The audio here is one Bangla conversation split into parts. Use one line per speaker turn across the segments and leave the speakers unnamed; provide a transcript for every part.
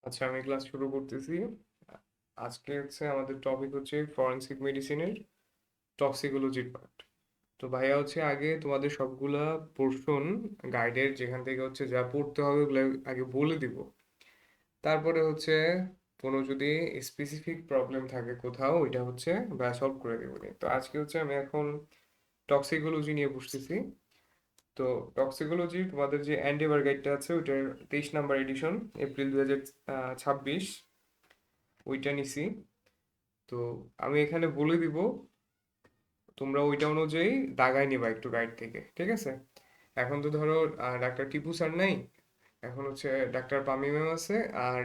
আচ্ছা, আমি ক্লাস শুরু করতেছি। আজকে আমাদের টপিক হচ্ছে ফরেনসিক মেডিসিনের টক্সিকোলজির পার্ট। তো ভাইয়া আগে তোমাদের সবগুলা পোর্শন গাইডের যেখান থেকে যা পড়তে হবে ওগুলো আগে বলে দিব। তারপরে কোনো যদি স্পেসিফিক প্রবলেম থাকে কোথাও ওইটা ভাইয়া সলভ করে দেবো। তো আজকে আমি এখন টক্সিকোলজি নিয়ে বসতেছি। তো টক্সিকোলজি তোমাদের যে অ্যান্ডেভার গাইডটা আছে ওইটার 23 নাম্বার এডিশন, এপ্রিল 2026 ওইটা নিছি। তো আমি এখানে বলে দিব, তোমরা ওইটা অনুযায়ী দাগায় নিবা একটু গাইড থেকে, ঠিক আছে? এখন তো ধরো ডাক্তার টিপু স্যার নাই, এখন ডাক্তার পামি ম্যাম আছে। আর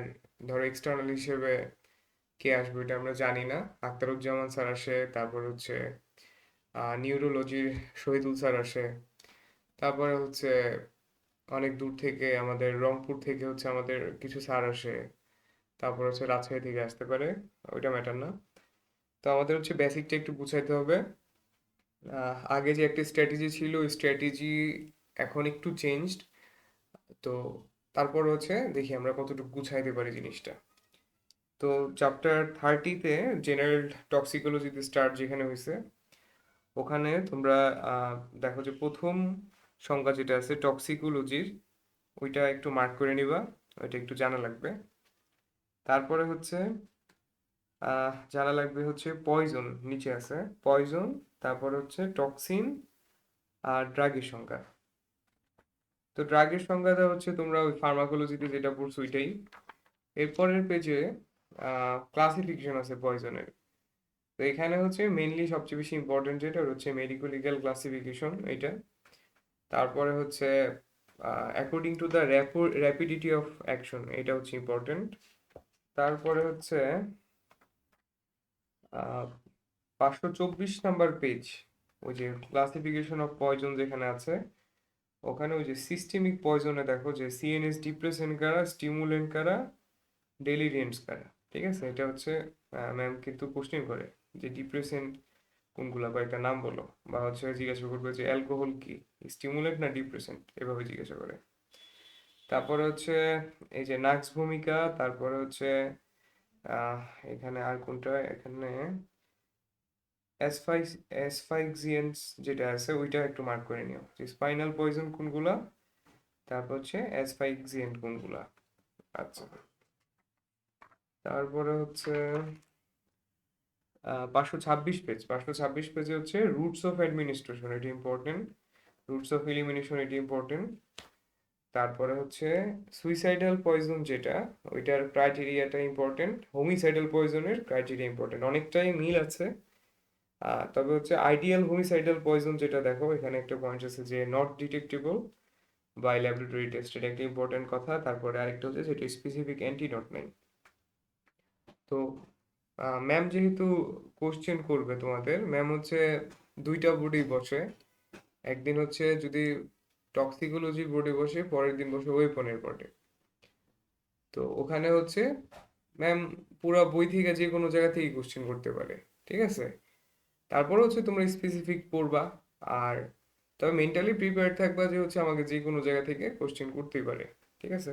ধরো এক্সটার্নাল হিসেবে কে আসবে এটা আমরা জানি না। আখতারুজ্জামান স্যার আসে, তারপর নিউরোলজির শহীদুল স্যার আসে। তারপরে অনেক দূর থেকে আমাদের রংপুর থেকে আমাদের কিছু স্যার আসে। তারপর রাজশাহী থেকে আসতে পারে, ওইটা ম্যাটার না। তো আমাদের বেসিকটা একটু গুছাইতে হবে। আগে যে একটা স্ট্র্যাটেজি ছিল ওই স্ট্র্যাটেজি এখন একটু চেঞ্জড। তো তারপর দেখি আমরা কতটুকু গুছাইতে পারি জিনিসটা। তো চ্যাপ্টার 30-তে জেনারেল টক্সিকোলজিতে স্টার্ট যেখানে হয়েছে, ওখানে তোমরা দেখো যে প্রথম সংজ্ঞা যেটা আছে টক্সিকোলজির, ওইটা একটু মার্ক করে নিবা, ওইটা একটু জানা লাগবে। তারপরে জানা লাগবে পয়জন, নিচে আছে পয়জন। তারপর টক্সিন আর ড্রাগের সংজ্ঞা। তো ড্রাগের সংজ্ঞাটা তোমরা ওই ফার্মাকোলজিতে যেটা পড়ছো ওইটাই। এরপরের পেজে ক্লাসিফিকেশন আছে পয়জনের। তো এখানে মেইনলি সবচেয়ে বেশি ইম্পর্টেন্ট যেটা ওটা মেডিকো লিগ্যাল ক্লাসিফিকেশন এইটা। তারপরে according to the rapidity of action, এটা ইম্পর্টেন্ট। তারপরে 524 নাম্বার পেজ, ওই যে ক্লাসিফিকেশন অফ পয়জন যেখানে আছে, ওখানে ওই যে সিস্টেমিক পয়জনে দেখো যে সিএনএস ডিপ্রেসেন্ট কারা, স্টিমুলেন্ট কারা, ডেলিরিয়েন্টস কারা। ঠিক আছে, এটা ম্যাম কিন্তু কোশ্চেন করে যে ডিপ্রেসেন্ট কোনগুলা, কয়েকটা নাম বলো। বা জিজ্ঞাসা করবে যে অ্যালকোহল কি, স্টিমুলেন্ট না ডিপ্রেসেন্ট, এভাবে জিজ্ঞাসা করে। তারপরে এই যে নাক্স ভূমিকা। তারপরে আহ এখানে আর কোনটা, এখানে অ্যাসফাইক্সিয়েন্টস যেটা আছে ওইটা একটু মার্ক করে নিও, যে স্পাইনাল পয়জন কোনগুলা, তারপর অ্যাসফাইক্সিয়েন্ট কোনগুলা। আচ্ছা, তারপরে 526 পেজে রুটস অফ অ্যাডমিনিস্ট্রেশন, এটা ইম্পর্টেন্ট। রুটস অফ এলিমিনেশন, এটা ইম্পর্টেন্ট। তারপরে সুইসাইডাল পয়জন যেটা, ওইটার ক্রাইটেরিয়াটা ইম্পর্টেন্ট। হোমিসাইডাল পয়জনের ক্রাইটেরিয়া ইম্পর্টেন্ট, অনেকটাই মিল আছে। তবে আইডিয়াল হোমিসাইডাল পয়জন যেটা, দেখো এখানে একটা পয়েন্ট আছে যে not detectable by laboratory test, এটা একটা ইম্পর্টেন্ট কথা। তারপরে আরেকটা যেটা স্পেসিফিক অ্যান্টিডট নাই। তো ম্যাম যেহেতু কোশ্চেন করবে তোমাদের, ম্যাম দুইটা বোর্ডেই বসে। একদিন যদি টক্সিকোলজি বোর্ডে বসে, পরের দিন বসে ওয়েপনের বোর্ডে। তো ওখানে ম্যাম পুরা বই থেকে যে কোনো জায়গা থেকে কোশ্চেন করতে পারে, ঠিক আছে? তারপর তোমরা স্পেসিফিক পড়বা। আর তবে মেন্টালি প্রিপেয়ার থাকবা যে আমাকে যে কোনো জায়গা থেকে কোশ্চেন করতেই পারে, ঠিক আছে?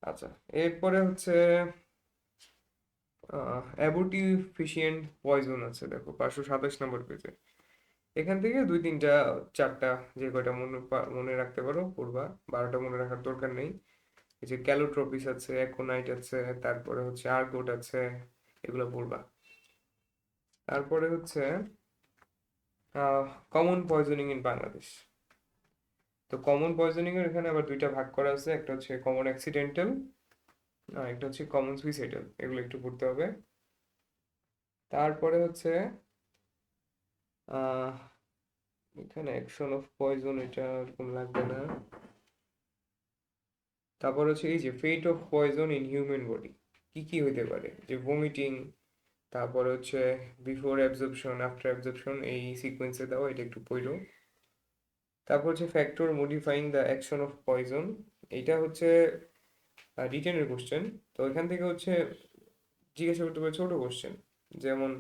আচ্ছা, এরপরে অ্যাবর্টিফিশিয়েন্ট পয়জন আছে, দেখো 527 নম্বর পেজে। এখান থেকে দুই তিনটা চারটা যে কয়টা মনে রাখতে পারো পড়বা, 12টা মনে রাখার দরকার নেই। এই যে ক্যালোট্রপিস আছে, অ্যাকোনাইট আছে, তারপরে আর্গোট আছে, এগুলো পড়বা। তারপরে কমন পয়জনিং ইন বাংলাদেশ। তো কমন পয়জনিং এর এখানে আবার দুইটা ভাগ করা আছে, একটা কমন অ্যাক্সিডেন্টাল, আর একটা কমন সুইসাইডাল, এগুলো একটু পড়তে হবে। তারপরে আহ এখানে অ্যাকশন অফ পয়জন, এটা এরকম লাগবে না। তারপর এই যে fate of poison in human body, কি কি হইতে পারে, যে ভমিটিং, তারপর বিফোর অ্যাবজর্পশন, আফটার অ্যাবজর্পশন, এই সিকোয়েন্সে দাও, এটা একটু পড়ো। তারপর factor modifying the action of poison, এইটা রিটেনের কোশ্চেন। তো এখান থেকে জিজ্ঞাসা করতে পারে ছোট কোশ্চেন, যেমন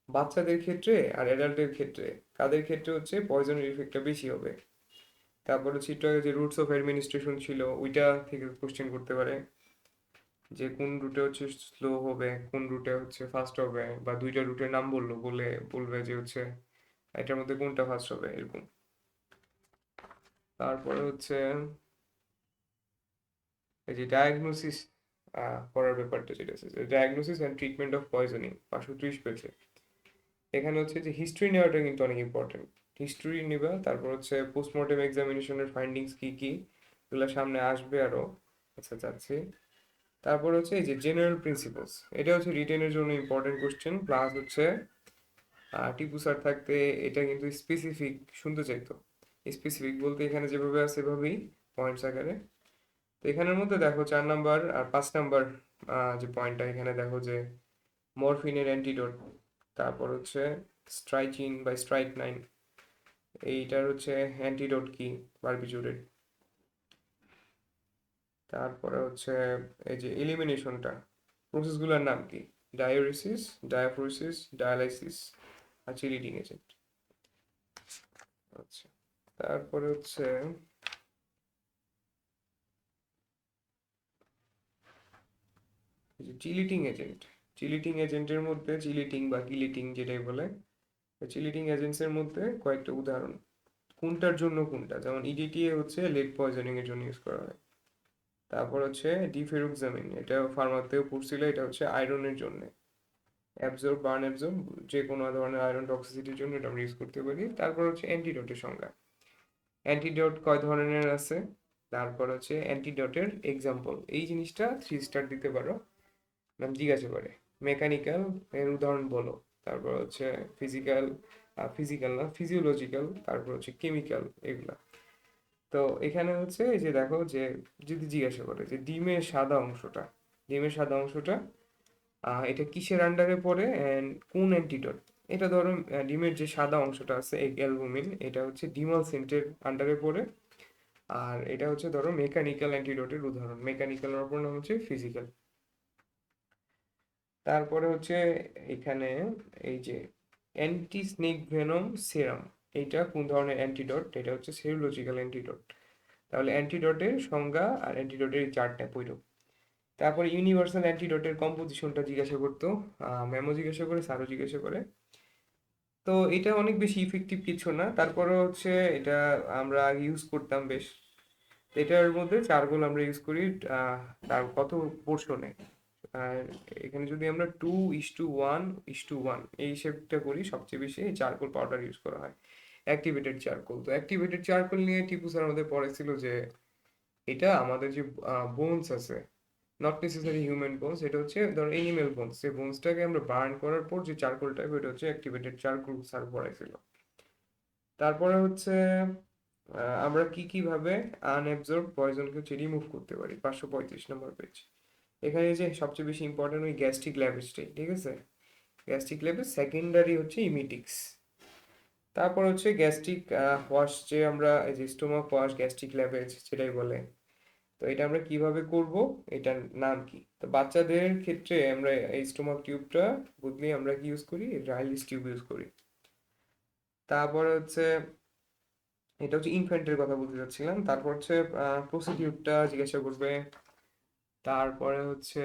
বাচ্চাদের ক্ষেত্রে আর অ্যাডাল্টের ক্ষেত্রে কাদের ক্ষেত্রে পয়জনের ইফেক্টটা বেশি হবে। তারপর একটু আগে যে রুটস অফ অ্যাডমিনিস্ট্রেশন ছিল, ওইটা থেকে কোশ্চেন করতে পারে। যে কোন রুটে হচ্ছে স্লো হবে, কোন রুটে হচ্ছে ফাস্ট হবে, বা দুইটা রুটের নাম বলবে যে হচ্ছে এটার মধ্যে কোনটা ফাস্ট হবে এরকম। তারপরে হচ্ছে এই যে ডায়াগনোসিস করার ব্যাপারটা যেটা আছে, diagnosis and treatment of poisoning 530 পেজে। এখানে হচ্ছে যে হিস্ট্রি নেওয়াটা কিন্তু অনেক ইম্পর্টেন্ট। হিস্ট্রি নিবা, তারপর হচ্ছে পোস্টমর্টেম এক্সামিনেশনের ফাইন্ডিংস কি কি, এগুলো সামনে আসবে আরো। আচ্ছা যাচ্ছি। তারপর হচ্ছে এই যে জেনারেল প্রিন্সিপালস, এটা হচ্ছে রিটেনের জন্য ইম্পর্টেন্ট কোশ্চেন, প্লাস হচ্ছে টিপু স্যার থাকতে এটা কিন্তু স্পেসিফিক শুনতে চাইতো। স্পেসিফিক বলতে এখানে যেভাবে আছে সেভাবেই পয়েন্টস আকারে। তো এখানের মধ্যে দেখো 4 নাম্বার আর 5 নাম্বার যে পয়েন্টটা এখানে দেখো যে মরফিনের অ্যান্টিডোট, তারপর হচ্ছে স্ট্রাইচিন বা স্ট্রাইকনাইন, এইটার হচ্ছে অ্যান্টিডোট কি, বারবিচুরেট। তারপরে হচ্ছে এই যে এলিমিনেশনটা, প্রসেসগুলোর নাম কি, ডায়োরিসিস, ডায়াফোরিসিস, ডায়ালাইসিস আর চিলিটিং এজেন্ট। আচ্ছা, তারপরে হচ্ছে চিলিটিং এজেন্ট। চিলিটিং এজেন্টের মধ্যে চিলিটিং বা গিলিটিং যেটাই বলে, চিলিটিং এজেন্টসের মধ্যে কয়েকটা উদাহরণ, কোনটার জন্য কোনটা, যেমন ইডিটিএ হচ্ছে লেড পয়জনিং এর জন্য ইউজ করা হয়। তারপর হচ্ছে ডিফেরুক্সামিন, এটা ফার্মাতেও পড়ছিল, এটা হচ্ছে আয়রনের জন্য, অ্যাবজর্ব বার্ন অ্যাবজর্ব যে কোনো ধরনের আয়রন টক্সিসিটির জন্য এটা আমরা ইউজ করতে পারি। তারপর হচ্ছে অ্যান্টিডোটের সংজ্ঞা, অ্যান্টিডোট কয় ধরনের আছে, তারপর হচ্ছে অ্যান্টিডোটের এক্সাম্পল, এই জিনিসটা 3 স্টার দিতে পারো, ম্যাম জিজ্ঞাসা করে। মেকানিক্যাল এর উদাহরণ বলো, তারপর হচ্ছে ফিজিক্যাল, ফিজিক্যাল না ফিজিওলজিক্যাল, তারপর হচ্ছে কেমিক্যাল, এগুলা। তো এখানে হচ্ছে এই যে দেখো যে যদি জিজ্ঞাসা করে যে ডিমের সাদা অংশটা এটা কিসের আন্ডারে পড়ে অ্যান্ড কোন অ্যান্টিডোট, এটা ধরো ডিমের যে সাদা অংশটা আছে এগ অ্যালবুমিন, এটা হচ্ছে ডিমালসেন্টের আন্ডারে পড়ে। আর এটা হচ্ছে ধরো মেকানিক্যাল অ্যান্টিডোটের উদাহরণ, মেকানিক্যাল অপর নাম হচ্ছে ফিজিক্যাল। তারপরে হচ্ছে এখানে এই যে অ্যান্টি স্নেক ভেনম সেরাম, এইটা কোন ধরনের অ্যান্টিডোট, এটা হচ্ছে সেরোলজিক্যাল অ্যান্টিডোট। তাহলে অ্যান্টিডোটের সংজ্ঞা আর অ্যান্টিডোটের চারটা পড়ো। তারপরে ইউনিভার্সাল অ্যান্টিডোটের কম্পোজিশনটা জিজ্ঞাসা করতো, ম্যামও জিজ্ঞাসা করে, স্যারও জিজ্ঞাসা করে। তো এটা অনেক বেশি ইফেক্টিভ কিছু না, তারপরে হচ্ছে এটা আমরা আগে ইউজ করতাম বেশ। তো এটার মধ্যে চারগুলো আমরা ইউজ করি তার কত পোর্শনে, আর এখানে যদি আমরা 2:1:1 এই হিসেবটা করি, সবচেয়ে বেশি চারকোল পাউডার ইউজ করা হয়, অ্যাক্টিভেটেড চারকোল। তো অ্যাক্টিভেটেড চারকোল নিয়ে টিপু স্যার আমাদের পড়েছিল যে এটা আমাদের যে বোনস আছে, নট নেসেসারি হিউম্যান বোনস, এটা হচ্ছে ধরো এনিম্যাল বোনস, সেই বোনসটাকে আমরা বার্ন করার পর যে চারকোলটা হবে এটা হচ্ছে অ্যাক্টিভেটেড চারকোল স্যার পড়াইছিল। তারপরে হচ্ছে আমরা কি কি ভাবে আনঅ্যাবজর্ব পয়জনকে হচ্ছে রিমুভ করতে পারি, 535 নম্বর পেজ। এখানে যে সবচেয়ে বেশি ইম্পর্টেন্ট ওই গ্যাস্ট্রিক ল্যাবেজটাই, ঠিক আছে, গ্যাস্ট্রিক ল্যাবেজ, সেকেন্ডারি হচ্ছে ইমিটিক্স। তারপর হচ্ছে গ্যাস্ট্রিক ওয়াশ, যে আমরা এই যে স্টোমাক ওয়াশ গ্যাস্ট্রিক ল্যাবেজ যেটাই বলে, তো এটা আমরা কিভাবে করব, এটার নাম কি। তো বাচ্চাদের ক্ষেত্রে আমরা এই স্টোমাক টিউবটা বদলে আমরা কি ইউজ করি, রাইলিস টিউব ইউজ করি। তারপরে হচ্ছে এটা হচ্ছে ইনফ্যান্টের কথা বলতে চাচ্ছিলাম। তারপর হচ্ছে প্রসিডিউরটা জিজ্ঞাসা করবে। তারপরে হচ্ছে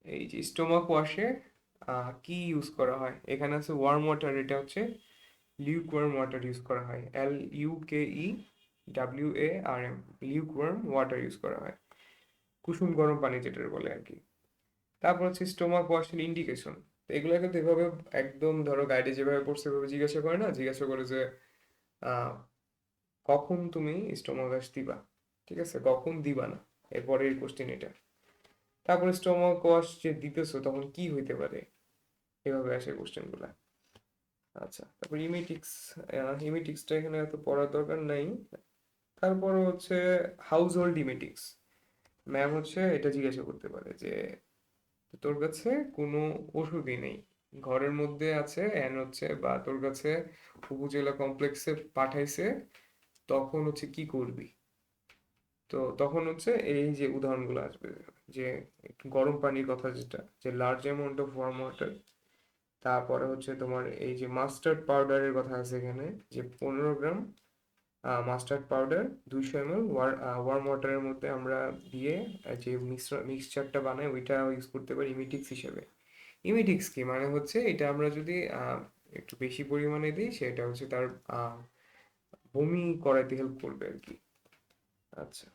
এই যে স্টোমাক ওয়াশে কি ইউজ করা হয়, এখানে আছে ওয়ার্ম ওয়াটার, এটা হচ্ছে লিউক ওয়ার্ম ওয়াটার ইউজ করা হয়, LUKEWARM, Luke worm water use করা হয়, কুসুম গরম পানি যেটার বলে আর কি। তারপর হচ্ছে স্টোমাক ওয়াশের ইন্ডিকেশন, তো এগুলো কিন্তু এভাবে একদম ধরো গাইডে যেভাবে পড়ছে এভাবে জিজ্ঞাসা করে না, জিজ্ঞাসা করে যে আহ, কখন তুমি স্টোমাক ওয়াশ দিবা, ঠিক আছে, কখন দিবা না, এরপরের কোশ্চেন এটা। তারপরে স্টোমাক ওয়াশ যে দিতেছো তখন কি হইতে পারে, এভাবে আসে কোশ্চেন গুলা। আচ্ছা, তারপর ইমিটিক্সটা এখানে এত পড়ার দরকার নাই। তারপর হচ্ছে হাউস হোল্ড ইমিটিক্স, ম্যাম হচ্ছে এটা জিজ্ঞাসা করতে পারে যে তোর কাছে কোনো ওষুধই নেই, ঘরের মধ্যে আছে এন হচ্ছে, বা তোর কাছে উপজেলা কমপ্লেক্সে পাঠাইছে, তখন হচ্ছে কি করবি। তো তখন হচ্ছে এই যে উদাহরণগুলো আসবে, যে একটু গরম পানির কথা, যেটা যে large amount of worm water. তারপরে হচ্ছে তোমার এই যে মাস্টার্ড পাউডারের কথা আছে এখানে, যে 15 গ্রাম মাস্টার্ড পাউডার 200 ml ওয়ার্ম ওয়াটারের মধ্যে আমরা দিয়ে যে মিক্সচারটা বানাই ওইটা ইউজ করতে পারি ইমিটিক্স হিসেবে। ইমিটিক্স কি মানে হচ্ছে এটা আমরা যদি একটু বেশি পরিমাণে দিই সেটা হচ্ছে তার বমি করাইতে হেল্প করবে আর কি। আচ্ছা,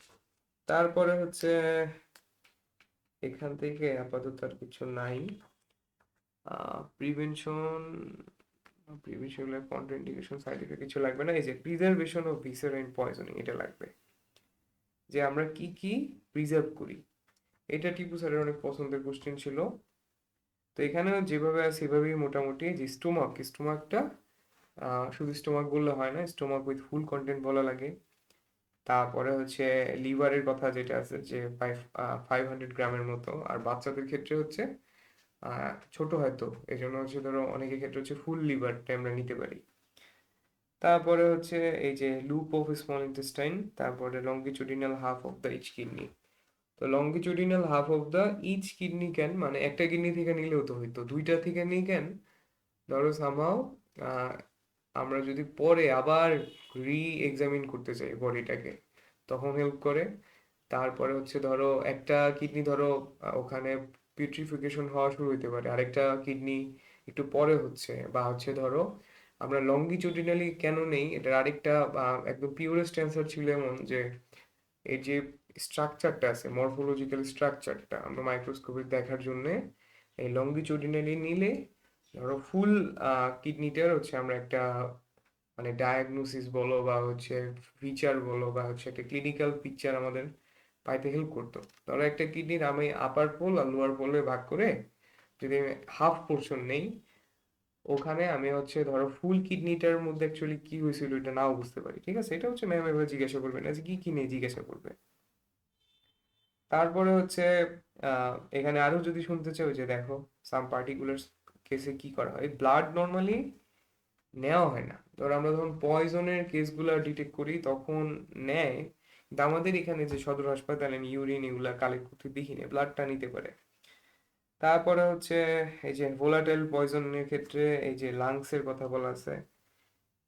তারপরে হচ্ছে এখান থেকে আপাতত আর কিছু নাই। Prevention prevention contraindication side effect কিছু লাগবে না। এই যে প্রিজার্ভেশন অফ ভিসেরাইন পয়জনিং এটা লাগবে, যে আমরা কি কি প্রিজার্ভ করি। এটা টিপু স্যারের অনেক পছন্দের কোশ্চেন ছিল। তো এখানেও যেভাবে আছে সেভাবেই মোটামুটি যে স্টোমাকটা শুধু স্টোমাক বললে হয় না, স্টোমাক উইথ ফুল কন্টেন্ট বলা লাগে। তারপরে হচ্ছে লিভারের কথা যেটা আছে যে 500 গ্রামের মতো, আর বাচ্চাদের ক্ষেত্রে হচ্ছে ছোট হয়তো এই জন্য হচ্ছে ধরো অনেকের ক্ষেত্রে হচ্ছে ফুল লিভারটা আমরা নিতে পারি। তারপরে হচ্ছে এই যে লুপ অফ স্মল ইন্টেস্টাইন, তারপরে longitudinal half of the each kidney. তো longitudinal half of the each kidney কেন, মানে একটা কিডনি থেকে নিলেও তো হইতো, দুইটা থেকে নিই কেন, ধরো সামহাও আমরা যদি পরে আবার রি এক্সামিন করতে চাই বডিটাকে তখন হেল্প করে। তারপরে হচ্ছে ধরো একটা কিডনি ধরো ওখানে পিউট্রিফিকেশন হওয়া শুরু হতে পারে, আরেকটা কিডনি একটু পরে হচ্ছে, বা হচ্ছে ধরো আমরা লঙ্গিচুডিনালি কেন নেই এটার আরেকটা একদম পিওরেস্ট অ্যান্সার ছিল এমন যে এই যে স্ট্রাকচারটা আছে মরফোলজিক্যাল স্ট্রাকচারটা আমরা মাইক্রোস্কোপে দেখার জন্য এই লঙ্গিচুডিনালি নিলে ধরো ফুল কিডনিটার হচ্ছে আমরা একটা মানে ডায়াগনোসিস বলো বা হচ্ছে ফিচার বলো বা হচ্ছে একটা ক্লিনিক্যাল পিকচার আমাদের পাইতে হেল্প করতো। ধরো একটা কিডনির আমি আপার পোল আর লোয়ার পোলে ভাগ করে যদি আমি হাফ পোর্শন নেই, ওখানে আমি হচ্ছে ধরো ফুল কিডনিটার মধ্যে অ্যাকচুয়ালি কি হয়েছিল এটা নাও বুঝতে পারি। ঠিক আছে, এটা হচ্ছে ম্যাম এবার জিজ্ঞাসা করবে না যে কি কি নেই জিজ্ঞাসা করবে। তারপরে হচ্ছে এখানে আরো যদি শুনতে চাও যে দেখো সাম পার্টিকুলার কেসে কি করা হয়, ব্লাড নর্মালি নেওয়া হয় না। ধর আমরা যখন পয়জনের কেসগুলো ডিটেক্ট করি তখন নেয়, কিন্তু আমাদের এখানে যে সদর হাসপাতালে ইউরিন এগুলা কালেক্ট করতে দেখি না, ব্লাডটা নিতে পারে। তারপরে হচ্ছে এই যে ভোলাটাইল পয়জনের ক্ষেত্রে এই যে লাংসের কথা বলা আছে,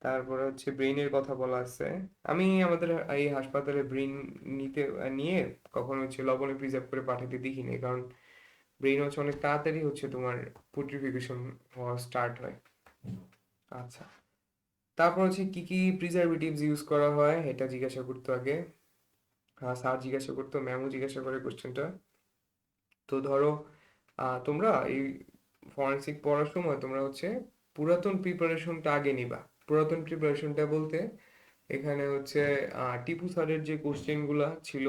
তারপরে হচ্ছে ব্রেইনের কথা বলা আছে। আমি আমাদের এই হাসপাতালে ব্রেইন নিয়ে কখনো হচ্ছে লবণে প্রিজার্ভ করে পাঠাতে দেখিনি, কারণ ব্রেইন হচ্ছে অনেক তাড়াতাড়ি হচ্ছে তোমার পুট্রিফিকেশন হওয়া স্টার্ট হয়। আচ্ছা, তারপর হচ্ছে কি কি প্রিজারভেটিভস ইউজ করা হয় এটা জিজ্ঞাসা করতো আগে। হ্যাঁ, স্যার জিজ্ঞাসা করতো, ম্যামও জিজ্ঞাসা করে কোশ্চেনটা। তো ধরো তোমরা এই ফরেন্সিক পড়ার সময় তোমরা হচ্ছে পুরাতন প্রিপারেশনটা আগে নিবা। পুরাতন প্রিপারেশনটা বলতে এখানে হচ্ছে টিপু স্যারের যে কোশ্চেন গুলা ছিল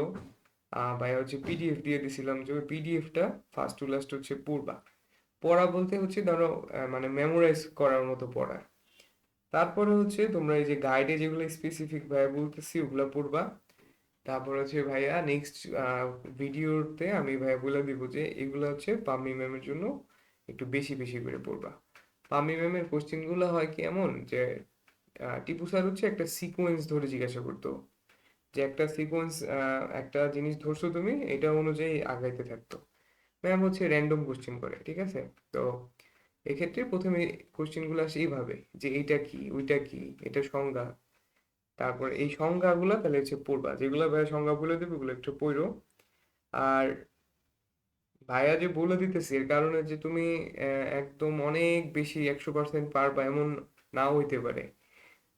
ভাই হচ্ছে পিডিএফ দিয়ে দিছিলাম, যে ওই পিডিএফটা ফার্স্ট টু লাস্ট হচ্ছে পড়বা। পড়া বলতে হচ্ছে ধরো মানে মেমোরাইজ করার মতো পড়া। তারপরে হচ্ছে তোমরা এই যে গাইডে যেগুলো স্পেসিফিক ভাইয়া বলতেছি ওগুলা পড়বা। তারপর হচ্ছে ভাইয়া নেক্সট ভিডিওতে আমি ভাইয়া বলে দিব যে এগুলো হচ্ছে পাম্মি ম্যামের জন্য একটু বেশি বেশি করে পড়বা। পাম্মি ম্যামের কোশ্চেন গুলো হয় কি এমন যে টিপু স্যার হচ্ছে একটা সিকোয়েন্স ধরে জিজ্ঞাসা করতো, যে একটা সিকোয়েন্স একটা জিনিস ধরছো তুমি এটা অনুযায়ী আগাইতে থাকতো। ম্যাম হচ্ছে র্যান্ডম কোশ্চেন করে, ঠিক আছে। তো এক্ষেত্রে প্রথমে কোশ্চেন গুলো আসে এইভাবে যে এইটা কি ওইটা কি এটা সংজ্ঞা। তারপর এই সংজ্ঞাগুলো তাহলে হচ্ছে পড়বা, যেগুলো ভাইয়া সংজ্ঞা বলে দেবে ওগুলো একটু পড়ো। আর ভাইয়া যে বলে দিতেছি এর কারণে যে তুমি একদম অনেক বেশি 100% পারবা এমন নাও হইতে পারে,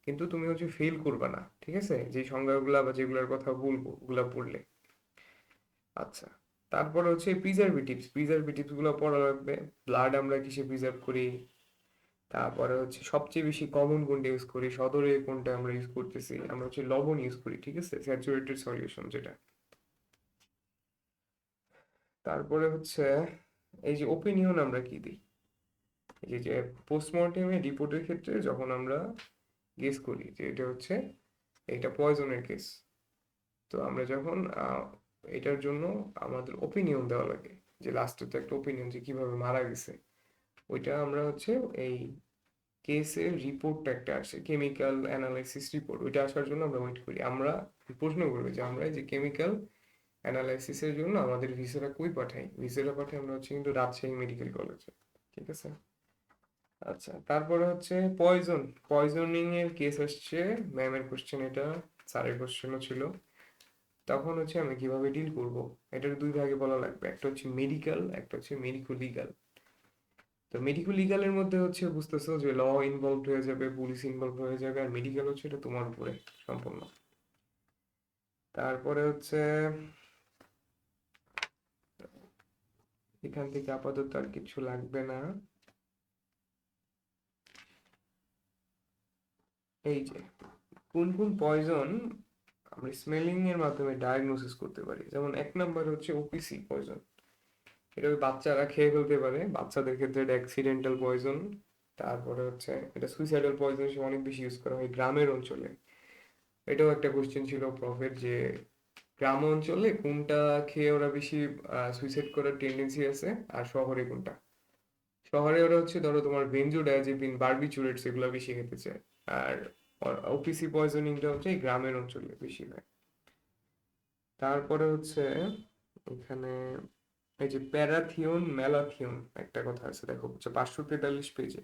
কিন্তু তুমি হচ্ছে ফেল করবা না, ঠিক আছে, যে সংজ্ঞাগুলা বা যেগুলোর কথা বলবো ওগুলা পড়লে। আচ্ছা, তারপরে হচ্ছে প্রিজারভেটিভস গুলো পড়া লাগবে। ব্লাড আমরা কিসে প্রিজার্ভ করি, তারপরে হচ্ছে সবচেয়ে বেশি কমন কোনটা ইউজ করি, সদরে কোনটা আমরা ইউজ করতেছি, আমরা হচ্ছে লবণ ইউজ করি, ঠিক আছে, স্যাচুরেটেড সলিউশন যেটা। তারপরে হচ্ছে এই যে ওপিনিয়ন আমরা কি দিই, এই যে পোস্টমর্টেমে রিপোর্টের ক্ষেত্রে যখন আমরা গেস করি যে এটা হচ্ছে এটা পয়জনের কেস, তো আমরা যখন এটার জন্য আমাদের ওপিনিয়ন দেওয়া লাগে, যে লাস্টে তো একটা ওপিনিয়ন যে কিভাবে মারা গেছে, ওইটা আমরা হচ্ছে এই কেসের রিপোর্টটা একটা আসে কেমিক্যাল অ্যানালাইসিস রিপোর্ট, ওইটা আসার জন্য আমরা ওয়েট করি। আমরা প্রশ্ন করবো যে আমরা এই যে কেমিক্যাল অ্যানালাইসিসের জন্য আমাদের ভিসেরা কই পাঠাই, ভিসেরা পাঠাই আমরা হচ্ছে কিন্তু রাজশাহী মেডিকেল কলেজে, ঠিক আছে। আচ্ছা, তারপরে হচ্ছে পয়জনিং এর কেস আসছে, ম্যামের কোশ্চেন এটা, স্যারের কোশ্চেনও ছিল। তখন হচ্ছে আমি কিভাবে ডিল করব, এটার দুই ভাগে বলা লাগবে, একটা হচ্ছে মেডিকেল, একটা হচ্ছে মেডিকো লিগাল। তো মেডিকো লিগালের মধ্যে হচ্ছে বুঝতেছো যে ল ইনভলভ হয়ে যাবে, পুলিশ ইনভলভ হয়ে যাবে, আর মেডিকেল হচ্ছে এটা তোমার উপরে সম্পূর্ণ। তারপরে হচ্ছে এখান থেকে আপাতত আর কিছু লাগবে না। এই যে কোন কোন পয়জন আমরা স্মেলিং এর মাধ্যমে ডায়াগনোসিস করতে পারি, যেমন এক নাম্বার হচ্ছে ওপিসি পয়জন। এটা ওই বাচ্চারা খেয়ে ফেলতে পারে, বাচ্চাদের ক্ষেত্রে এটা অ্যাক্সিডেন্টাল পয়জন। তারপরে হচ্ছে এটা সুইসাইডাল পয়জন হিসেবে অনেক বেশি ইউজ করা হয় গ্রামের অঞ্চলে। এটাও একটা কোশ্চেন ছিল প্রফের, যে গ্রাম অঞ্চলে কোনটা খেয়ে ওরা বেশি সুইসাইড করার টেন্ডেন্সি আছে, আর শহরে কোনটা। শহরে ওরা হচ্ছে ধরো তোমার বেনজোডায়াজেপিন, বারবিচুরেটস এগুলো বেশি খেতে চায়। আর ওপিসি পয়জনিংটা হচ্ছে এই গ্রামের অঞ্চলে বেশি হয়। তারপরে হচ্ছে এখানে এই যে প্যারাথিয়ন ম্যালাথিয়ন একটা কথা আছে, দেখো হচ্ছে 543 পেজে।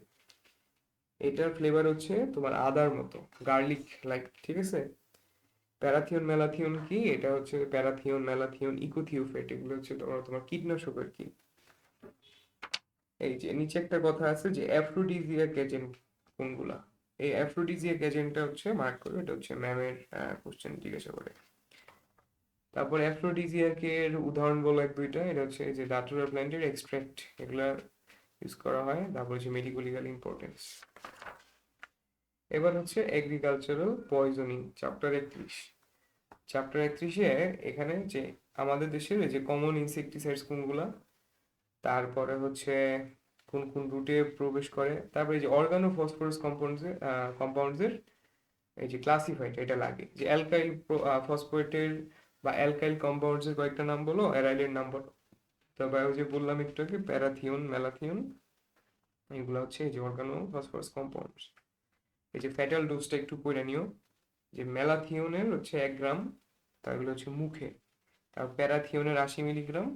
এটার ফ্লেভার হচ্ছে তোমার আদার মতো, গার্লিক লাইক, ঠিক আছে। প্যারাথিয়ন ম্যালাথিয়ন কি, এটা হচ্ছে প্যারাথিয়ন ম্যালাথিয়ন ইকোথিওফেট, এগুলো হচ্ছে তোমার তোমার কীটনাশকের কি। এই যে নিচে একটা কথা আছে যে অ্যাফ্রোডিজিয়াক এজেন্ট কোনগুলা। এই অ্যাফ্রোডিজিয়াক এজেন্টটা হচ্ছে মার্ক করো, এটা হচ্ছে ম্যামের কোশ্চেন জিজ্ঞাসা করে। তারপর অ্যাফ্রোডিজিয়াকের উদাহরণ বলো এক দুইটা, এটা হচ্ছে এই যে ডাটুরা প্ল্যান্টের এক্সট্রাক্ট, এগুলা ইউজ করা হয়। তারপর হচ্ছে মেডিকো লিগাল ইম্পর্টেন্স। এবার হচ্ছে এগ্রিকালচারাল পয়জনিং, চ্যাপ্টার 31। এখানে যে আমাদের দেশের এই যে কমন ইনসেকটিসাইডস কোনগুলা, তারপরে হচ্ছে কোন কোন রুটে প্রবেশ করে, তারপরে এই যে অর্গানো ফসফরাস কম্পাউন্ডসের এই যে ক্লাসিফাইড, এটা লাগে যে অ্যালকাইল ফসফেটের বা অ্যালকাইল কম্পাউন্ডসের কয়েকটা নাম বলো, অ্যারাইলের নাম বলো। তবে ওই যে বললাম একটু আগে প্যারাথিয়ন ম্যালাথিয়ন, এগুলো হচ্ছে এই যে অর্গানো ফসফরাস কম্পাউন্ডস। এই যে ফ্যাটাল ডোজটা একটু পড়ে নিও, যে ম্যালাথিয়নের হচ্ছে 1 গ্রাম, তারগুলো হচ্ছে মুখে। তারপর প্যারাথিয়নের 80 মিলিগ্রাম।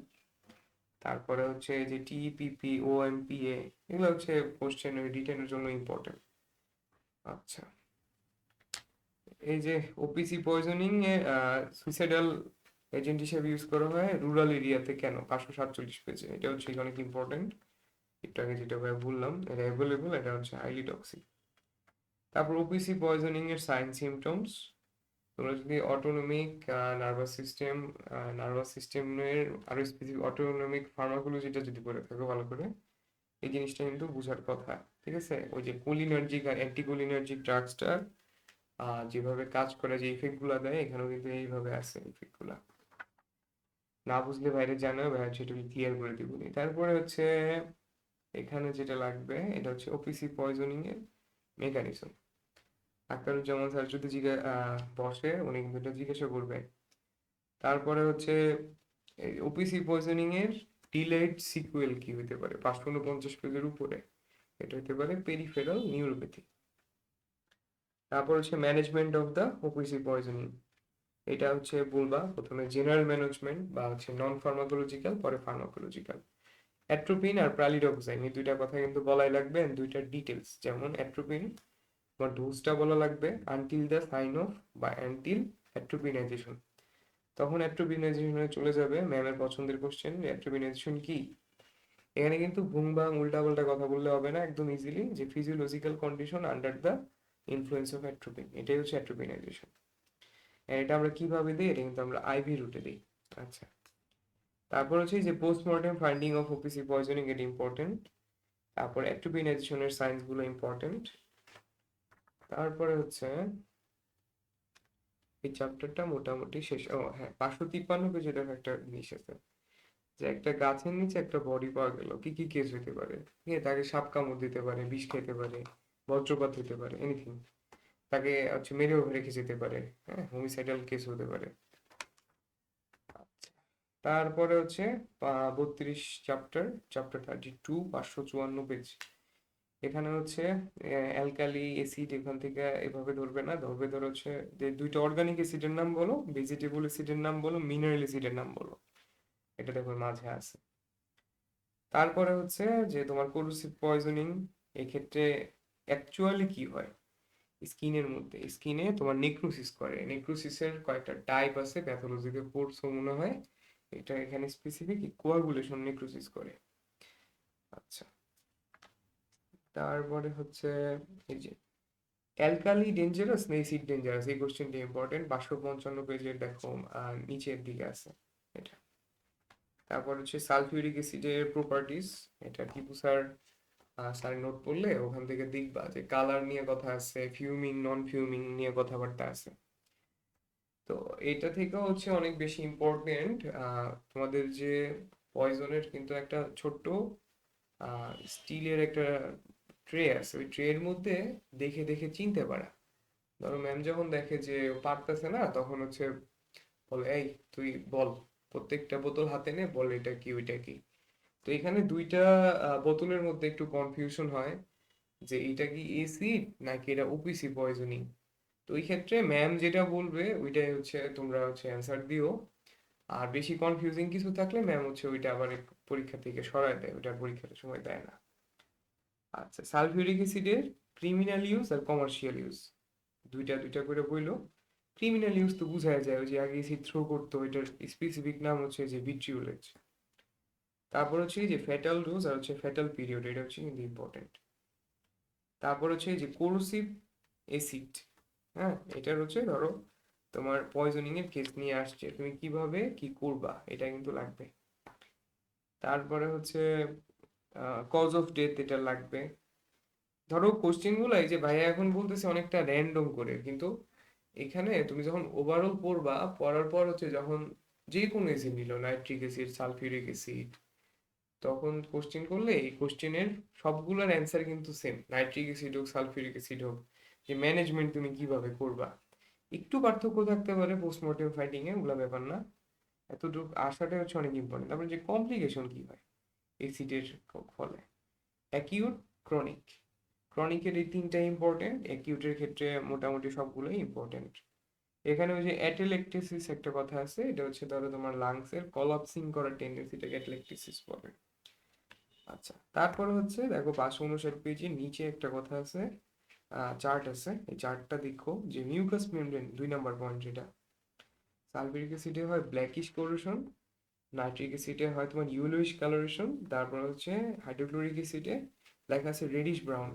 তারপরে হচ্ছে এই যে টিপিপি ওএমপিএ, এগুলো হচ্ছে কোশ্চেন রিটেনের জন্য ইম্পর্টেন্ট। আচ্ছা, এই যে ওপিসি পয়জনিং এ সুইসাইডাল এজেন্ট হিসেবে ইউজ করা হয় রুরাল এরিয়াতে, কেন, 547 পেজে। এটা হচ্ছে অনেক ইম্পর্টেন্ট। একটু আগে যেটা ভাই বললাম, এটা অ্যাভেলেবল, এটা হচ্ছে হাইলি টক্সিক। তারপর ওপিসি পয়জনিং এর সাইন সিমটমস, তোমরা যদি অটোনমিক নার্ভাস সিস্টেমের আরো স্পেসিফিক অটোনমিক ফার্মাকোলজিটা যদি পড়ে থাকো ভালো করে, এই জিনিসটা কিন্তু বোঝার কথা। ঠিক আছে, ওই যে কোলিনার্জিক আর অ্যান্টিকোলিনার্জিক ড্রাগসটা যেভাবে কাজ করে, যে ইফেক্ট গুলা দেয়, এখানেও কিন্তু এইভাবে আছে ইফেক্ট গুলা। না বুঝলে বাইরে জানাও, বাইরে সেটা ক্লিয়ার করে দিব। তারপরে হচ্ছে এখানে যেটা লাগবে, এটা হচ্ছে ওপিসি পয়জনিং এর মেকানিজম। আখতারুজ্জামান স্যার যদি বসে, উনি কিন্তু এটা জিজ্ঞাসা করবে। তারপরে হচ্ছে ওপিসি পয়জনিং এর ডিলেড সিকুয়েল কি হতে পারে, 550 পেজের উপরে। এটা হতে পারে পেরিফেরাল নিউরোপ্যাথি। তারপর হচ্ছে management of the OPC poisoning, এটা হচ্ছে বলবা প্রথমে জেনারেল ম্যানেজমেন্ট বা হচ্ছে নন ফার্মাকোলজিক্যাল, পরে ফার্মাকোলজিক্যাল। অ্যাট্রোপিন আর প্রালিডক্সাইন, এই দুইটা কথা কিন্তু বলাই লাগবে, দুইটা ডিটেলস। যেমন অ্যাট্রোপিন তোমার ডোজটা বলা লাগবে, আনটিল দ্য সাইন অফ বা আনটিল অ্যাট্রোপিনাইজেশন। তখন অ্যাট্রোপিনাইজেশনে চলে যাবে ম্যামের পছন্দের কোশ্চেন, অ্যাট্রোপিনাইজেশন কি। এখানে কিন্তু ভুং ভাং উল্টাপাল্টা কথা বললে হবে না, একদম ইজিলি যে physiological condition under the influence of atropine, এটাই হচ্ছে অ্যাট্রোপিনাইজেশন। এটা আমরা কিভাবে দিই, এটা কিন্তু আমরা আইভি রুটে দিই। আচ্ছা, তারপর হচ্ছে যে postmortem finding of OPC poisoning, এটা ইম্পর্টেন্ট। তারপর অ্যাট্রোপিনাইজেশনের সাইন্স গুলো ইম্পর্টেন্ট। তারপরে হচ্ছে এই চ্যাপ্টারটা মোটামুটি শেষ। ও হ্যাঁ, 553 পেজে দেখো একটা জিনিস আছে, যে একটা গাছের নিচে একটা বডি পাওয়া গেল, কি কি কেস হতে পারে। ঠিক আছে, তাকে সাপ কামড় দিতে পারে, বিষ খেতে পারে, বজ্রপাত হতে পারে, এনিথিং। তাকে হচ্ছে মেরেও রেখে যেতে পারে, হ্যাঁ, হোমিসাইডাল কেস হতে পারে। তারপরে হচ্ছে 32 চ্যাপ্টার 32, 554 পেজ। এখানে হচ্ছে অ্যালকালি অ্যাসিড, এখান থেকে এভাবে ধরবে না, ধরবে ধর হচ্ছে যে দুইটা অর্গানিক অ্যাসিডের নাম বলো, ভেজিটেবল অ্যাসিডের নাম বলো, মিনারেল অ্যাসিডের নাম বলো। এটা দেখো মাঝে আছে। তারপরে হচ্ছে যে তোমার কোরোসিভ পয়জনিং, এক্ষেত্রে অ্যাকচুয়ালি কি হয়, স্কিনের মধ্যে স্কিনে তোমার নেক্রোসিস করে, নেক্রোসিসের কয়েকটা টাইপ আছে, প্যাথোলজিতে পড়ছো মনে হয়, এটা এখানে স্পেসিফিক কোয়াগুলেশন নেক্রোসিস করে। আচ্ছা, তারপরে হচ্ছে এই যে অ্যালকালি ডেঞ্জারাস না অ্যাসিড ডেঞ্জারাস, এই কোশ্চেনটা ইম্পর্টেন্ট, 555 পেজের দেখো নিচের দিকে আছে এটা। তারপর হচ্ছে সালফিউরিক অ্যাসিডের প্রপার্টিজ, এটা টিপু স্যার নোট করলে ওখান থেকে দেখবা যে কালার নিয়ে কথা আছে, ফিউমিং নন ফিউমিং নিয়ে কথাবার্তা আছে। তো এটা থেকেও হচ্ছে অনেক বেশি ইম্পর্টেন্ট তোমাদের যে পয়জনের কিন্তু একটা ছোট্ট স্টিলের একটা ট্রে আছে, ওই ট্রের মধ্যে দেখে দেখে চিনতে পারা। ধরো ম্যাম যখন দেখে যে ও পারতেছে না, তখন হচ্ছে বলে এই তুই বল, প্রত্যেকটা বোতল হাতে নে, বল এটা কি ওইটা কি। তো এখানে দুইটা বোতলের মধ্যে একটু কনফিউশন হয় যে এটা কি এসিড নাকি এটা ওপিসি পয়জনিং। তো ওই ক্ষেত্রে ম্যাম যেটা বলবে ওইটাই হচ্ছে তোমরা হচ্ছে অ্যান্সার দিও। আর বেশি কনফিউজিং কিছু থাকলে ম্যাম হচ্ছে ওইটা আবার পরীক্ষা থেকে সরায় দেয়, ওইটা পরীক্ষার সময় দেয় না। আচ্ছা, সালফিউরিক অ্যাসিডের ক্রিমিনাল ইউজ আর কমার্শিয়াল ইউজ দুইটা দুইটা করে বইলো। ক্রিমিনাল ইউজ তো বুঝাই যায়, ওই যে আগে অ্যাসিড থ্রো করতো, এটার স্পেসিফিক নাম হচ্ছে যে ভিট্রিওলেজ। তারপর হচ্ছে এই যে ফ্যাটাল ডোজ আর হচ্ছে ফ্যাটাল পিরিয়ড, এটা হচ্ছে কিন্তু ইম্পর্টেন্ট। তারপর হচ্ছে এই যে কোরোসিভ অ্যাসিড, হ্যাঁ এটার হচ্ছে ধরো তোমার পয়জনিং এর কেস নিয়ে আসছে, তুমি কিভাবে কি করবা এটা কিন্তু লাগবে। তারপরে হচ্ছে কজ অফ ডেথ, এটা লাগবে। ধরো কোশ্চেন গুলো এই যে ভাইয়া এখন বলতেছে অনেকটা র্যান্ডম করে, কিন্তু এখানে তুমি যখন ওভারঅল পড়বা, পড়ার পর হচ্ছে যখন যে কোনো অ্যাসিড নিল, নাইট্রিক অ্যাসিড সালফিউরিক অ্যাসিড, তখন কোশ্চেন করলে এই কোশ্চেনের সবগুলোর অ্যান্সার কিন্তু সেম, নাইট্রিক অ্যাসিড হোক সালফিউরিক অ্যাসিড হোক, যে ম্যানেজমেন্ট তুমি কিভাবে করবা। একটু পার্থক্য থাকতে পারে পোস্টমর্টেম ফাইটিং এ, ওগুলা ব্যাপার না, এতটুকু আসাটা হচ্ছে অনেক ইম্পর্টেন্ট। তারপরে যে কমপ্লিকেশন কি হয় অ্যাসিডের ফলে, অ্যাকিউট, ক্রনিক। ক্রনিকের এই তিনটা ইম্পর্টেন্ট, অ্যাকিউটের ক্ষেত্রে মোটামুটি সবগুলোই ইম্পর্টেন্ট। এখানে ওই যে অ্যাটেলেকটেসিস একটা কথা আছে, এটা হচ্ছে ধরো তোমার লাংসের কলাপসিং করার টেন্ডেন্সিটাকে অ্যাটেলেকটেসিস বলে। আচ্ছা, তারপর হচ্ছে দেখো 559 পেজের নিচে একটা কথা আছে, চার্ট আছে, এই চার্টটা দেখো যে মিউকাস মেমব্রেন 2 নাম্বার পয়েন্ট, যেটা সালফিউরিক অ্যাসিডে হয় ব্ল্যাকিশ কোরেশন, নাইট্রিক অ্যাসিডে হয় তোমার ইয়েলোইশ কালারেশন, তারপর হচ্ছে হাইড্রোক্লোরিক অ্যাসিডে লেখা আছে রেডিশ ব্রাউন।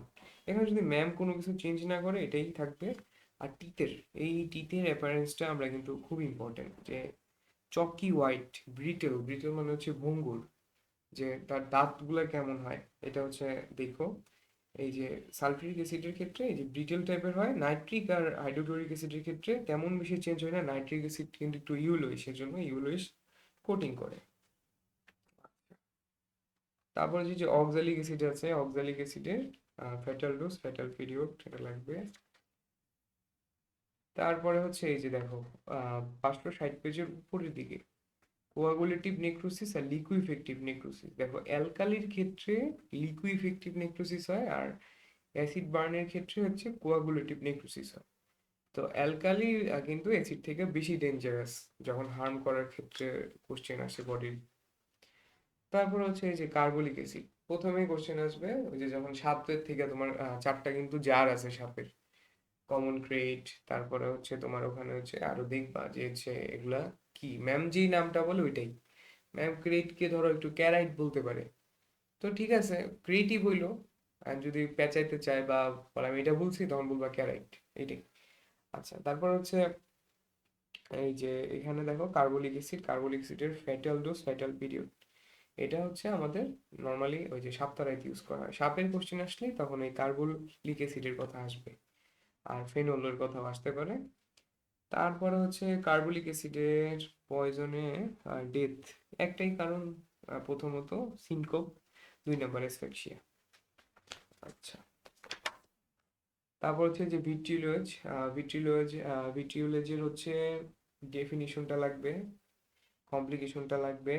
এখানে যদি ম্যাম কোনো কিছু চেঞ্জ না করে এটাই থাকবে। আর টিতের, এই টিতের অ্যাপারেন্সটা আমরা কিন্তু খুব ইম্পর্টেন্ট, যে চকি হোয়াইট, ব্রিটেল, ব্রিটেল মানে হচ্ছে ভঙ্গুর, যে তার দাঁতগুলো কেমন হয় এটা হচ্ছে দেখো। এই যে সালফিউরিক অ্যাসিডের ক্ষেত্রে এই যে ব্রিটেল টাইপের হয়, নাইট্রিক আর হাইড্রোক্লোরিক অ্যাসিডের ক্ষেত্রে তেমন বেশি চেঞ্জ হয় না, নাইট্রিক অ্যাসিড কিন্তু একটু ইউলোইশ, এর জন্য ইউলোইশ কোটিং করে। তারপরে যে অক্সালিক অ্যাসিড আছে, অক্সালিক অ্যাসিডের ফ্যাটাল ডোজ ফ্যাটাল পিরিয়ড এটা লাগবে। তারপরে হচ্ছে এই যে দেখো 560 পেজের উপরের দিকে কোয়াগুলেটিভ নেক্রোসিস আর লিকুইফেক্টিভ নেক্রোসিস। দেখো অ্যালকালির ক্ষেত্রে লিকুইফেক্টিভ নেক্রোসিস হয়, আর অ্যাসিড বার্নের ক্ষেত্রে হচ্ছে কোয়াগুলেটিভ নেক্রোসিস হয়। তো অ্যালকালি কিন্তু অ্যাসিড থেকে বেশি ডেঞ্জারাস যখন হার্ম করার ক্ষেত্রে কোশ্চেন আসে বডির। তারপর হচ্ছে এই যে কার্বলিক অ্যাসিড, প্রথমেই কোশ্চেন আসবে ওই যে যখন সাপের থেকে তোমার চারটা কিন্তু জার আছে সাপের, কমন ক্রেট, তারপরে হচ্ছে তোমার ওখানে হচ্ছে আরো দেখবা যে হচ্ছে এগুলা কি, ম্যাম যেই নামটা বলে ওইটাই। ম্যাম ক্রেটকে ধরো একটু ক্যারাইট বলতে পারে, তো ঠিক আছে ক্রিয়েটিভ হইলো। আর যদি পেঁচাইতে চায় বা বলে আমি এটা বলছি, তখন বলবা ক্যারাইট, এইটাই। আচ্ছা, তারপর হচ্ছে এই যে এখানে দেখো কার্বলিক অ্যাসিড, কার্বলিক অ্যাসিডের ফ্যাটাল ডোজ ফ্যাটাল পিরিয়ড, এটা হচ্ছে আমাদের নর্মালি ওই যে সাপ্তারাইতে ইউজ করা হয়, সাপের কোশ্চেন আসলেই তখন এই কার্বলিক অ্যাসিডের কথা আসবে, আর ফেনলের কথাও আসতে পারে। তারপরে হচ্ছে কার্বলিক অ্যাসিডের পয়জনে ডেথ একটাই কারণ, প্রথমত সিনকোপ, 2 নাম্বার এসফেক্সিয়া। আচ্ছা, তারপর হচ্ছে যে ভিট্রিওলেজ, ভিট্রিওলেজ, ভিট্রিওলেজের হচ্ছে ডেফিনিশনটা লাগবে, কমপ্লিকেশনটা লাগবে,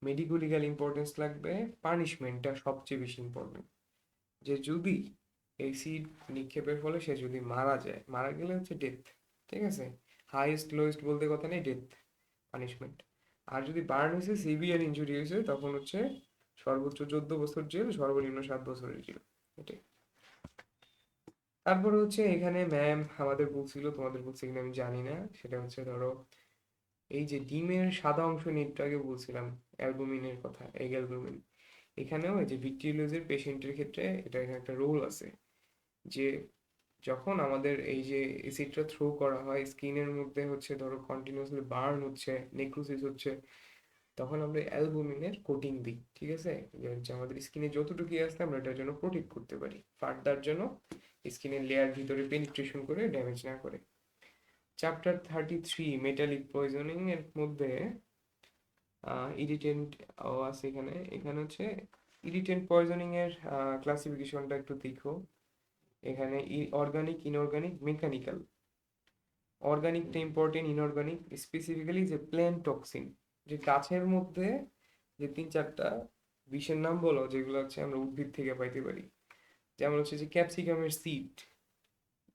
মেডিকো লিগ্যাল ইম্পর্টেন্স লাগবে, পানিশমেন্টটা সবচেয়ে বেশি ইম্পর্টেন্ট, যে যদি অ্যাসিড নিক্ষেপের ফলে সে যদি মারা যায়, মারা গেলে হচ্ছে ডেথ, ঠিক আছে, হাইয়েস্ট লোয়েস্ট বলতে কথা নেই, ডেথ পানিশমেন্ট। আর যদি বার্ন হয়েছে, সিভিয়ার ইনজুরি হয়েছে, তখন হচ্ছে সর্বোচ্চ 14 বছর জেল, সর্বনিম্ন 7 বছরের জেল, এটাই। তারপরে হচ্ছে এখানে ম্যাম আমাদের বলছিল, তোমাদের বলছে কিনা আমি জানি না, সেটা হচ্ছে ধরো এই যে ডিমের সাদা অংশ নিয়ে একটু আগে বলছিলাম অ্যালবুমিনের কথা, এগ অ্যালবুমিন, এখানেও এই যে ভিট্রিওলোজের পেশেন্টের ক্ষেত্রে এটা এখানে একটা রোল আছে যে যখন আমাদের এই যে এসিডটা থ্রো করা হয় স্কিনের মধ্যে, হচ্ছে ধরো কন্টিনিউয়াসলি বার্ন হচ্ছে, নেক্রোসিস হচ্ছে, তখন আমরা অ্যালবুমিনের কোটিং দিই, ঠিক আছে, যে হচ্ছে আমাদের স্কিনে যতটুকু আছে আমরা এটার জন্য প্রোটেক্ট করতে পারি, ফার্দার জন্য স্কিনের লেয়ার ভিতরে পেনিট্রেশন করে ড্যামেজ না করে। চ্যাপ্টার 33 মেটালিক পয়জনিং এর মধ্যে ইরিটেন্ট আছে এখানে, এখানে হচ্ছে ইরিটেন্ট পয়জনিং এর ক্লাসিফিকেশনটা একটু দেখো। এখানে অর্গানিক, ইনঅর্গানিক, মেকানিক্যাল। অর্গানিকটা ইম্পর্টেন্ট, ইনঅর্গানিক স্পেসিফিক্যালি যে প্ল্যান্ট টক্সিন, যে গাছের মধ্যে যে 3-4টা বিষের নাম বলো যেগুলো হচ্ছে আমরা উদ্ভিদ থেকে পাইতে পারি, যেমন হচ্ছে যে ক্যাপসিকামের সিড,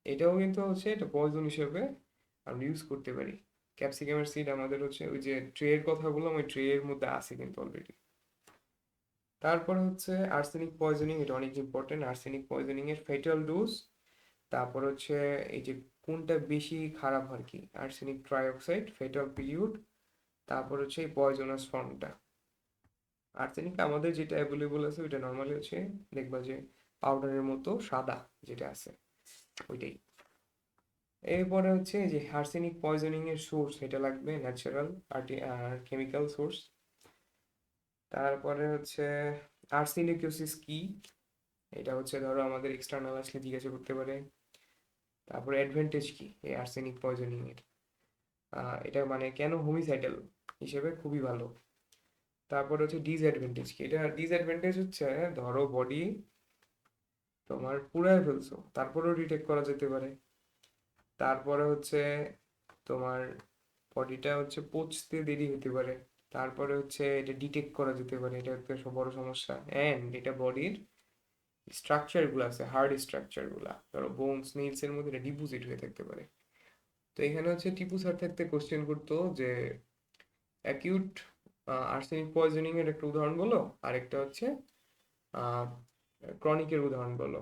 এটাও কিন্তু হচ্ছে এটা পয়জন হিসেবে আমরা ইউজ করতে পারি। ক্যাপসিকামের সিড আমাদের হচ্ছে ওই যে ট্রের কথা বললাম, ওই ট্রের মধ্যে আছে কিন্তু অলরেডি। তারপরে হচ্ছে আর্সেনিক পয়জনিং, এটা অনেক ইম্পর্টেন্ট, আর্সেনিক পয়জনিং এর ফেটাল ডোজ, তারপর হচ্ছে এই যে কোনটা বেশি খারাপ আর কি, আর্সেনিক ট্রাইঅক্সাইড, ফেটাল পিরিয়ড, তারপর হচ্ছে এই পয়জনাস ফর্মটা। আর্সেনিক আমাদের যেটা অ্যাভেলেবল আছে ওইটা নর্মালি হচ্ছে দেখবা যে পাউডারের মতো সাদা যেটা আছে ওইটাই। এরপরে হচ্ছে যে আর্সেনিক পয়জনিং এর সোর্স, এটা লাগবে ন্যাচারাল আর কেমিক্যাল সোর্স। তারপরে হচ্ছে আর্সেনিকোসিস কি, এটা হচ্ছে ধরো আমাদের এক্সটার্নাল আসলে জিজ্ঞাসা করতে পারে। তারপরে অ্যাডভান্টেজ কি এই আর্সেনিক পয়জনিং এর, এটা মানে কেন হোমিসাইডাল হিসেবে খুবই ভালো। তারপর হচ্ছে ডিসঅ্যাডভান্টেজ কি, এটা ডিসঅ্যাডভান্টেজ হচ্ছে ধরো বডি তোমার পুড়ায় ফেলছো তারপরেও ডিটেক্ট করা যেতে পারে। তারপরে হচ্ছে তোমার বডিটা হচ্ছে পচতে দেরি হতে পারে, তারপরে হচ্ছে এটা ডিটেক্ট করা যেতে পারে, এটা একটা বড় সমস্যা। এন্ড এটা বডির স্ট্রাকচার গুলো আছে, হার্ড স্ট্রাকচার গুলা ধরো বোনস নেইলস এর মধ্যে এটা ডিপোজিট হয়ে থাকতে পারে। তো এখানে হচ্ছে টিপু স্যার থাকতে কোশ্চেন করতো যে অ্যাকিউট আর্সেনিক পয়জনিং এর একটা উদাহরণ বলো, আরেকটা হচ্ছে ক্রনিকের উদাহরণ বলো।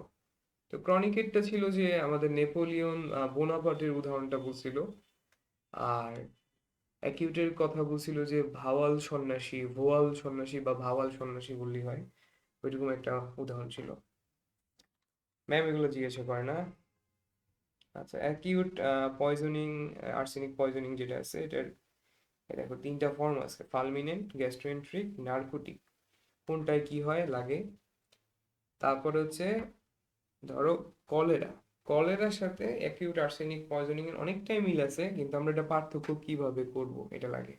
তো ক্রনিকেরটা ছিল যে আমাদের নেপোলিয়ন বোনাপার্টের উদাহরণটা বলছিল, আর অ্যাকিউটের কথা বলছিল যে ভাওয়াল সন্ন্যাসী, ভোয়াল সন্ন্যাসী বা ভাওয়াল সন্ন্যাসী বললেই হয়, ওইরকম একটা উদাহরণ ছিল। ম্যাম এগুলো জিজ্ঞাসা করে না। আচ্ছা, অ্যাকিউট পয়জনিং, আর্সেনিক পয়জনিং যেটা আছে এটার দেখো 3টা ফর্ম আছে, ফালমিনেন্ট, গ্যাস্ট্রোএন্ট্রিক, নার্কোটিক, কোনটায় কি হয় লাগে। তারপরে হচ্ছে ধরো কলেরা, কলেরার সাথে অ্যাকিউট আর্সেনিক পয়জনিং এর অনেকটাই মিল আছে, কিন্তু আমরা এটা পার্থক্য কিভাবে করব এটা লাগে।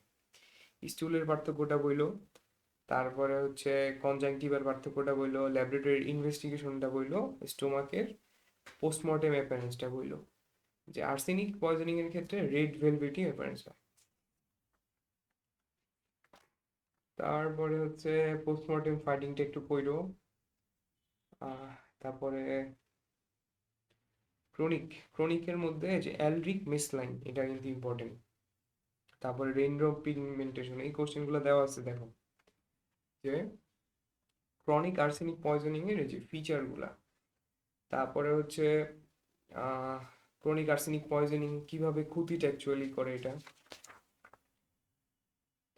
স্টুলের পার্থক্যটা বইলো, তারপরে হচ্ছে কনজাংটিভার পার্থক্যটা বইলো, ল্যাবরেটরি ইনভেস্টিগেশনটা বইলো, স্টোমাকের পোস্টমর্টেম অ্যাপিয়ারেন্সটা বইলো, যে আর্সেনিক পয়জনিং এর ক্ষেত্রে রেড ভেলভেটি অ্যাপিয়ারেন্স হয়। তারপরে হচ্ছে পোস্টমর্টেম ফাইন্ডিংটা একটু পড়লো। তারপরে ক্রনিক, ক্রনিকের মধ্যে যে অ্যালরিক মিসলাইন এটা কিন্তু ইম্পর্টেন্ট। তারপরে রেইনড্রপ পিগমেন্টেশন, এই কোশ্চেনগুলো দেওয়া আছে দেখো, যে ক্রনিক আর্সেনিক পয়জনিং এর এই যে ফিচারগুলা। তারপরে হচ্ছে ক্রনিক আর্সেনিক পয়জনিং কিভাবে ক্ষতিটা অ্যাকচুয়ালি করে এটা।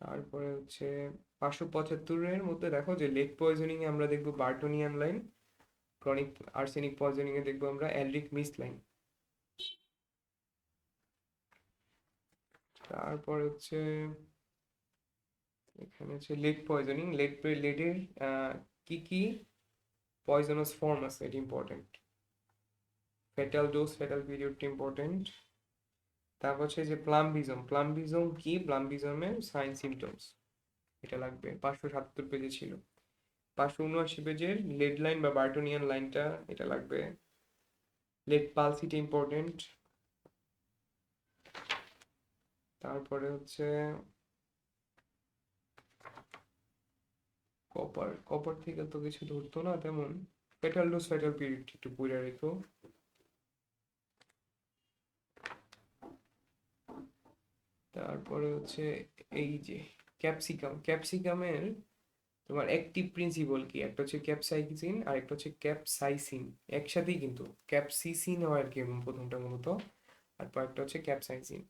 তারপরে হচ্ছে 575 এর মধ্যে দেখো যে লেড পয়জনিং এ আমরা দেখবো বার্টনিয়ান লাইন, ক্রনিক আর্সেনিক পয়জনিং এ দেখবো আমরা অ্যালরিক মিস লাইন। তারপর হচ্ছে এখানে হচ্ছে লেড পয়জনিং, লেডের কি কি পয়জনাস ফর্ম আছে এটা ইম্পর্টেন্ট, ফেটাল ডোজ, ফেটাল পিরিয়ডটা ইম্পর্টেন্ট। তারপর হচ্ছে যে প্লাম্বিজম, প্লাম্বিজম কি, প্লাম্বিজমের সাইন সিমটমস, এটা লাগবে, 577 পেজে ছিল। 579 পেজের লেড লাইন বা বার্টনিয়ান লাইনটা এটা লাগবে। লেড পালসিটা ইম্পর্টেন্ট। তারপরে হচ্ছে কপার, কপার থেকে তো কিছু ধরতো না তেমন, ফেটাল ডোজ, ফেটাল পিরিয়ড একটু পড়ে রেখো। তারপরে হচ্ছে এই যে ক্যাপসিকাম, ক্যাপসিকামের তোমার অ্যাক্টিভ প্রিন্সিপল কি, একটা হচ্ছে ক্যাপসাইসিন আর একটা হচ্ছে ক্যাপসাইসিন, একসাথেই কিন্তু ক্যাপসিসিন হয় আর কি প্রথমটা মূলত, আর পরেরটা হচ্ছে ক্যাপসাইসিন।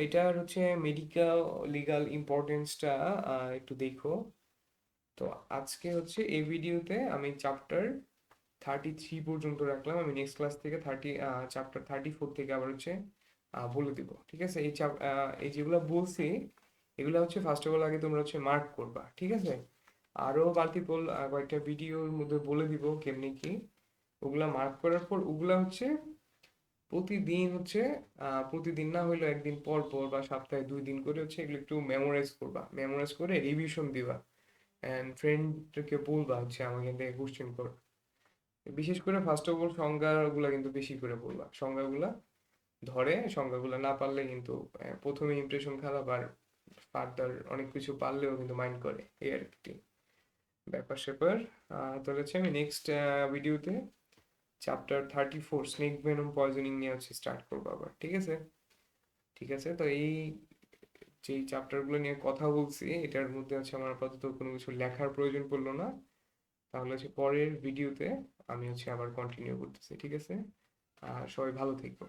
এটার হচ্ছে মেডিকেল লিগাল ইম্পর্টেন্সটা একটু দেখো। তো আজকে হচ্ছে এই ভিডিওতে আমি চ্যাপ্টার 33 পর্যন্ত রাখলাম, আমি নেক্সট ক্লাস থেকে চ্যাপ্টার 34 থেকে আবার হচ্ছে বলে দিব, ঠিক আছে? এই যেগুলো বলছি এগুলো হচ্ছে ফার্স্ট অফ অল আগে তোমরা হচ্ছে মার্ক করবা, ঠিক আছে? আরো মাল্টিপল কয়েকটা ভিডিওর মধ্যে বলে দিব কেমনি কি, ওগুলা মার্ক করার পর ওগুলা হচ্ছে প্রতিদিন হচ্ছে প্রতিদিন না হইলেও একদিন পর পর বা সপ্তাহে 2 দিন করে হচ্ছে এগুলো একটু মেমোরাইজ করবা, মেমোরাইজ করে রিভিশন দিবা, এন্ড ফ্রেন্ডকে বলবা হচ্ছে আমাকে এখান থেকে কোশ্চেন কর। বিশেষ করে ফার্স্ট অফ অল সংজ্ঞাগুলা কিন্তু বেশি করে বলবা, সংজ্ঞাগুলা ধরে, সংজ্ঞাগুলা না পারলে কিন্তু প্রথমে ইমপ্রেশন খারাপ, আর ফার্দার অনেক কিছু পারলেও কিন্তু মাইন্ড করে, এই আর কি ব্যাপার স্যাপার। তাহলে হচ্ছে আমি নেক্সট ভিডিওতে চ্যাপ্টার 34 স্নেক ভেনম পয়জনিং নিয়ে হচ্ছে স্টার্ট করবো আবার, ঠিক আছে? ঠিক আছে, তো এই যেই চ্যাপ্টারগুলো নিয়ে কথা বলছি এটার মধ্যে হচ্ছে আমার আপাতত কোনো কিছু লেখার প্রয়োজন পড়লো না, তাহলে হচ্ছে পরের ভিডিওতে আমি হচ্ছে আবার কন্টিনিউ করতেছি, ঠিক আছে? আর সবাই ভালো থেকো।